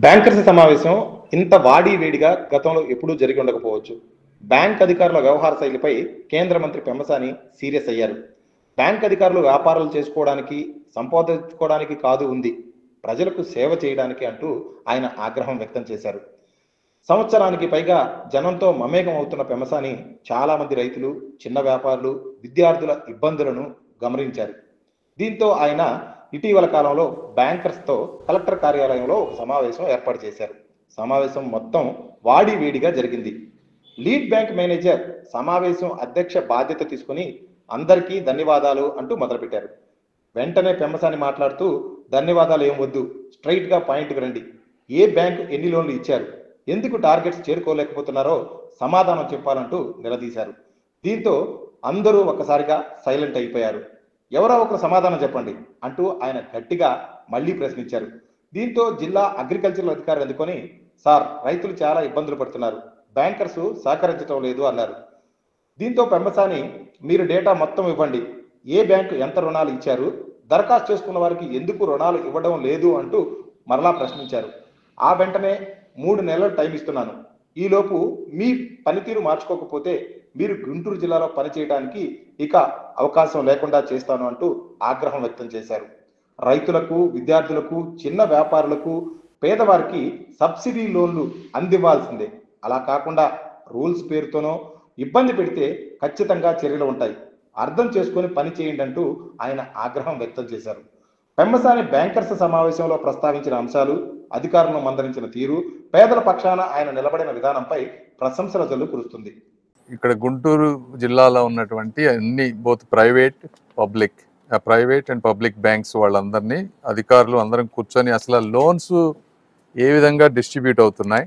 Bankers సమావేశం ఇంత వాడి వేడిగా గతంలో ఎప్పుడూ జరిగి ఉండకపోవచ్చు. బ్యాంక్ అధికారుల వ్యవహార శైలిపై కేంద్ర మంత్రి పెమ్మసాని సీరియస్ అయ్యారు. బ్యాంక్ అధికారులు వ్యాపారాలు చేసుకోవడానికి, సంపాదించుకోవడానికి కాదు ఉంది, ప్రజలకు సేవ చేయడానికి అంటూ ఆయన ఆగ్రహం వ్యక్తం చేశారు. సంవత్సరానికి పైగా జనంతో మమేకం అవుతున్న పెమ్మసాని చాలా మంది రైతులు, చిన్న వ్యాపారులు, విద్యార్థుల ఇబ్బందులను గమనించారు. దీంతో ఆయన ఇటీవల కాలంలో బ్యాంకర్స్తో కలెక్టర్ కార్యాలయంలో ఒక సమావేశం ఏర్పాటు చేశారు. సమావేశం మొత్తం వాడి వేడిగా జరిగింది. లీడ్ బ్యాంక్ మేనేజర్ సమావేశం అధ్యక్ష బాధ్యత తీసుకుని అందరికీ ధన్యవాదాలు అంటూ మొదలుపెట్టారు. వెంటనే పెమ్మసాని మాట్లాడుతూ, ధన్యవాదాలు ఏం వద్దు, స్ట్రైట్గా పాయింట్కి రండి. ఏ బ్యాంకు ఎన్ని లోన్లు ఇచ్చారు, ఎందుకు టార్గెట్స్ చేరుకోలేకపోతున్నారో సమాధానం చెప్పాలంటూ నిలదీశారు. దీంతో అందరూ ఒక్కసారిగా సైలెంట్ అయిపోయారు. ఎవరో ఒకరు సమాధానం చెప్పండి అంటూ ఆయన గట్టిగా మళ్లీ ప్రశ్నించారు. దీంతో జిల్లా అగ్రికల్చరల్ అధికారి అందుకొని, సార్, రైతులు చాలా ఇబ్బందులు పడుతున్నారు, బ్యాంకర్స్ సహకరించడం లేదు అన్నారు. దీంతో పెమ్మసాని, మీరు డేటా మొత్తం ఇవ్వండి, ఏ బ్యాంకు ఎంత రుణాలు ఇచ్చారు, దరఖాస్తు చేసుకున్న వారికి ఎందుకు రుణాలు ఇవ్వడం లేదు అంటూ మరలా ప్రశ్నించారు. ఆ వెంటనే 3 నెలలు టైం ఇస్తున్నాను, ఈలోపు మీ పనితీరు మార్చుకోకపోతే మీరు గుంటూరు జిల్లాలో పనిచేయడానికి ఇక అవకాశం లేకుండా చేస్తాను అంటూ ఆగ్రహం వ్యక్తం చేశారు. రైతులకు, విద్యార్థులకు, చిన్న వ్యాపారులకు, పేదవారికి సబ్సిడీ లోన్లు అందివ్వాల్సిందే, అలా కాకుండా రూల్స్ పేరుతోనో ఇబ్బంది పెడితే ఖచ్చితంగా చర్యలు ఉంటాయి, అర్థం చేసుకుని పని చేయండి అంటూ ఆయన ఆగ్రహం వ్యక్తం చేశారు. పెమ్మసాని బ్యాంకర్స్ సమావేశంలో ప్రస్తావించిన అంశాలు, అధికారులను మందలించిన తీరు, పేదల పక్షాన ఆయన నిలబడిన విధానంపై ప్రశంసల జల్లు కురుస్తుంది. ఇక్కడ గుంటూరు జిల్లాలో ఉన్నటువంటి అన్ని both private and public banks వాళ్ళందరినీ, అధికారులు అందరం కూర్చొని అసలు లోన్స్ ఏ విధంగా డిస్ట్రిబ్యూట్ అవుతున్నాయి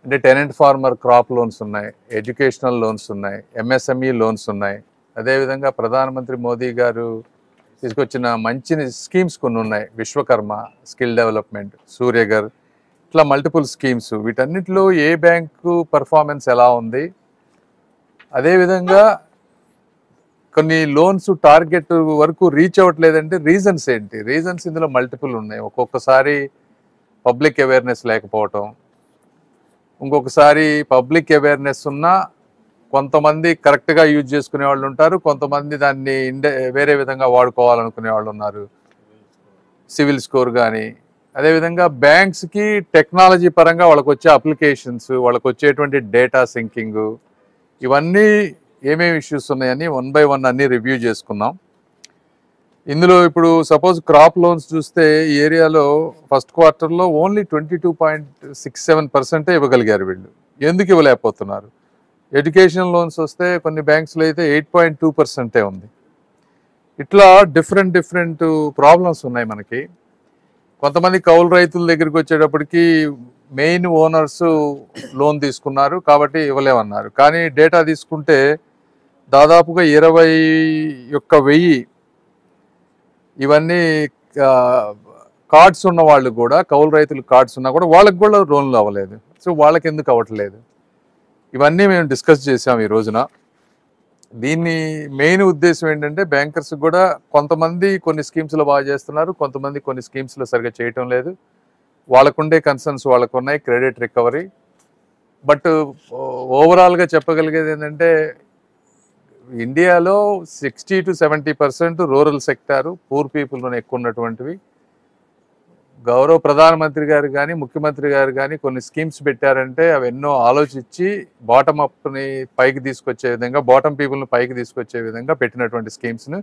అంటే, టెనెంట్ ఫార్మర్ క్రాప్ లోన్స్ ఉన్నాయి, ఎడ్యుకేషనల్ లోన్స్ ఉన్నాయి, ఎంఎస్ఎంఈ లోన్స్ ఉన్నాయి, అదేవిధంగా ప్రధానమంత్రి మోదీ గారు తీసుకొచ్చిన మంచి స్కీమ్స్ కొన్ని ఉన్నాయి, విశ్వకర్మ స్కిల్ డెవలప్మెంట్, సూర్యగర్, ఇట్లా మల్టిపుల్ స్కీమ్స్. వీటన్నిటిలో ఏ బ్యాంకు పర్ఫార్మెన్స్ ఎలా ఉంది, అదేవిధంగా కొన్ని లోన్స్ టార్గెట్ వరకు రీచ్ అవ్వట్లేదంటే రీజన్స్ ఏంటి? రీజన్స్ ఇందులో మల్టిపుల్ ఉన్నాయి. ఒక్కొక్కసారి పబ్లిక్ అవేర్నెస్ లేకపోవటం, ఇంకొకసారి పబ్లిక్ అవేర్నెస్ ఉన్నా కొంతమంది కరెక్ట్గా యూజ్ చేసుకునే వాళ్ళు ఉంటారు, కొంతమంది దాన్ని వేరే విధంగా వాడుకోవాలనుకునే వాళ్ళు ఉన్నారు. సివిల్ స్కోర్ కానీ, అదేవిధంగా బ్యాంక్స్కి టెక్నాలజీ పరంగా వాళ్ళకు వచ్చే అప్లికేషన్స్, వాళ్ళకు వచ్చేటువంటి డేటా సింకింగ్, ఇవన్నీ ఏమేమి ఇష్యూస్ ఉన్నాయని 1 by 1 అన్నీ రివ్యూ చేసుకున్నాం. ఇందులో ఇప్పుడు సపోజ్ క్రాప్ లోన్స్ చూస్తే ఈ ఏరియాలో ఫస్ట్ క్వార్టర్లో ఓన్లీ 22.67% ఇవ్వగలిగారు వీళ్ళు. ఎందుకు ఇవ్వలేకపోతున్నారు? ఎడ్యుకేషన్ లోన్స్ వస్తే కొన్ని బ్యాంక్స్లో అయితే 8.2% ఉంది. ఇట్లా డిఫరెంట్ ప్రాబ్లమ్స్ ఉన్నాయి మనకి. కొంతమంది కౌలు రైతుల దగ్గరికి వచ్చేటప్పటికి మెయిన్ ఓనర్స్ లోన్ తీసుకున్నారు కాబట్టి ఇవ్వలేమన్నారు. కానీ డేటా తీసుకుంటే దాదాపుగా 21,000 ఇవన్నీ కార్డ్స్ ఉన్న వాళ్ళు కూడా, కౌలు రైతులు కార్డ్స్ ఉన్నా కూడా వాళ్ళకి కూడా లోన్లు అవ్వలేదు. సో వాళ్ళకి ఎందుకు అవ్వట్లేదు? ఇవన్నీ మేము డిస్కస్ చేసాం ఈ రోజున. దీన్ని మెయిన్ ఉద్దేశం ఏంటంటే, బ్యాంకర్స్ కూడా కొంతమంది కొన్ని స్కీమ్స్లో బాగా చేస్తున్నారు, కొంతమంది కొన్ని స్కీమ్స్లో సరిగ్గా చేయటం లేదు. వాళ్ళకుండే కన్సర్న్స్ వాళ్ళకు ఉన్నాయి, క్రెడిట్ రికవరీ. బట్ ఓవరాల్గా చెప్పగలిగేది ఏంటంటే, ఇండియాలో 60 to 70% రూరల్ సెక్టారు, పూర్ పీపుల్లోనే ఎక్కువ ఉన్నటువంటివి. గౌరవ ప్రధానమంత్రి గారు కానీ, ముఖ్యమంత్రి గారు కానీ కొన్ని స్కీమ్స్ పెట్టారంటే అవి ఎన్నో ఆలోచించి బాటమ్ అప్ని పైకి తీసుకొచ్చే విధంగా, బాటమ్ పీపుల్ని పైకి తీసుకొచ్చే విధంగా పెట్టినటువంటి స్కీమ్స్ను.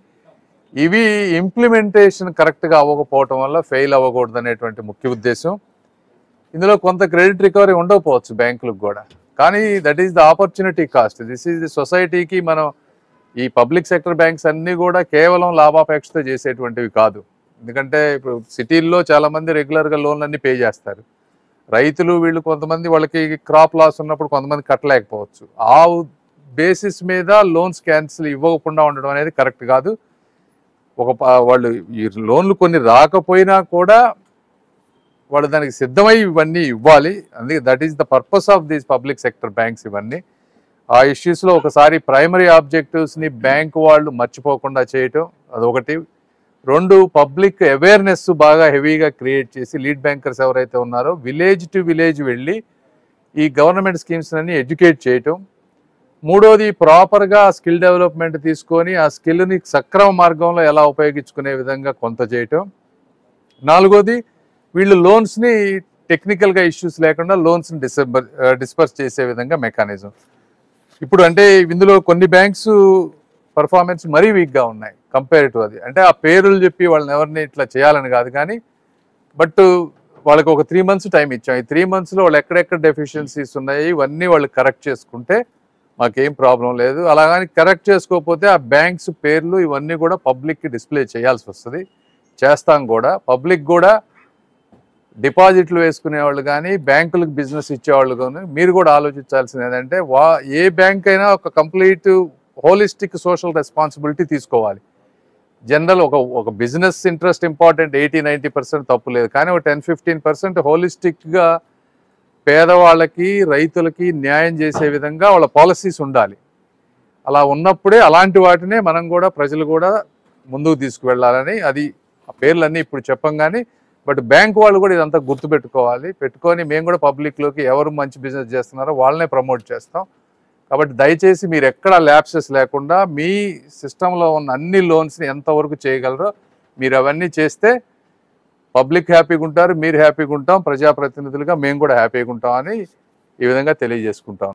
ఇవి ఇంప్లిమెంటేషన్ కరెక్ట్గా అవ్వకపోవటం వల్ల ఫెయిల్ అవ్వకూడదు అనేటువంటి ముఖ్య ఉద్దేశం. ఇందులో కొంత క్రెడిట్ రికవరీ ఉండకపోవచ్చు బ్యాంకులకు కూడా, కానీ that is the opportunity cost. This is the సొసైటీకి. మనం ఈ పబ్లిక్ సెక్టర్ బ్యాంక్స్ అన్నీ కూడా కేవలం లాభాపేక్షతో చేసేటువంటివి కాదు. ఎందుకంటే ఇప్పుడు సిటీల్లో చాలామంది రెగ్యులర్గా లోన్లన్నీ పే చేస్తారు. రైతులు వీళ్ళు కొంతమంది, వాళ్ళకి క్రాప్ లాస్ ఉన్నప్పుడు కొంతమంది కట్టలేకపోవచ్చు. ఆ బేసిస్ మీద లోన్స్ క్యాన్సిల్ ఇవ్వకుండా ఉండడం అనేది కరెక్ట్ కాదు. వాళ్ళు ఈ లోన్లు కొన్ని రాకపోయినా కూడా వాళ్ళు దానికి సిద్ధమై ఇవన్నీ ఇవ్వాలి. అందుకే that is the purpose of these public sector banks. ఇవన్నీ ఆ ఇష్యూస్లో ఒకసారి ప్రైమరీ ఆబ్జెక్టివ్స్ని బ్యాంకు వాళ్ళు మర్చిపోకుండా చేయటం అదొకటి. రెండు, పబ్లిక్ అవేర్నెస్ బాగా హెవీగా క్రియేట్ చేసి లీడ్ బ్యాంకర్స్ ఎవరైతే ఉన్నారో విలేజ్ టు విలేజ్ వెళ్ళి ఈ గవర్నమెంట్ స్కీమ్స్ అన్ని ఎడ్యుకేట్ చేయటం. మూడోది, ప్రాపర్గా స్కిల్ డెవలప్మెంట్ తీసుకొని ఆ స్కిల్ని సక్రమ మార్గంలో ఎలా ఉపయోగించుకునే విధంగా కొంత చేయటం. నాలుగోది, వీళ్ళు లోన్స్ని టెక్నికల్గా ఇష్యూస్ లేకుండా లోన్స్ని డిస్పర్స్ చేసే విధంగా మెకానిజం. ఇప్పుడు అంటే ఇందులో కొన్ని బ్యాంక్స్ పర్ఫార్మెన్స్ మరీ వీక్గా ఉన్నాయి కంపేర్ టు అది. అంటే ఆ పేర్లు చెప్పి వాళ్ళని ఎవరిని ఇట్లా చేయాలని కాదు, కానీ బట్ వాళ్ళకి ఒక 3 months టైం ఇచ్చాం. ఈ 3 monthsలో వాళ్ళు ఎక్కడెక్కడ డెఫిషియన్సీస్ ఉన్నాయి ఇవన్నీ వాళ్ళు కరెక్ట్ చేసుకుంటే మాకేం ప్రాబ్లం లేదు. అలాగని కరెక్ట్ చేసుకోకపోతే ఆ బ్యాంక్స్ పేర్లు ఇవన్నీ కూడా పబ్లిక్కి డిస్ప్లే చేయాల్సి వస్తుంది, చేస్తాం కూడా. పబ్లిక్ కూడా డిపాజిట్లు వేసుకునే వాళ్ళు కానీ బ్యాంకులకు బిజినెస్ ఇచ్చేవాళ్ళు కానీ మీరు కూడా ఆలోచించాల్సింది ఏంటంటే ఏ బ్యాంక్ అయినా ఒక కంప్లీట్ హోలిస్టిక్ సోషల్ రెస్పాన్సిబిలిటీ తీసుకోవాలి. జనరల్ ఒక బిజినెస్ ఇంట్రెస్ట్ ఇంపార్టెంట్, 80-90% తప్పు లేదు, కానీ ఒక 10-15% హోలిస్టిక్గా పేదవాళ్ళకి రైతులకి న్యాయం చేసే విధంగా వాళ్ళ పాలసీస్ ఉండాలి. అలా ఉన్నప్పుడే అలాంటి వాటినే మనం కూడా ప్రజలు కూడా ముందుకు తీసుకువెళ్ళాలని, అది ఆ పేర్లన్నీ ఇప్పుడు చెప్పం కానీ బట్ బ్యాంక్ వాళ్ళు కూడా ఇదంతా గుర్తుపెట్టుకోవాలి. పెట్టుకొని మేము కూడా పబ్లిక్లోకి ఎవరు మంచి బిజినెస్ చేస్తున్నారో వాళ్ళనే ప్రమోట్ చేస్తాం. కాబట్టి దయచేసి మీరు ఎక్కడ ల్యాప్సెస్ లేకుండా మీ సిస్టంలో ఉన్న అన్ని లోన్స్ని ఎంతవరకు చేయగలరో మీరు అవన్నీ చేస్తే పబ్లిక్ హ్యాపీగా ఉంటారు, మీరు హ్యాపీగా ఉంటాం, ప్రజాప్రతినిధులుగా మేము కూడా హ్యాపీగా ఉంటాం అని ఈ విధంగా తెలియజేసుకుంటాం.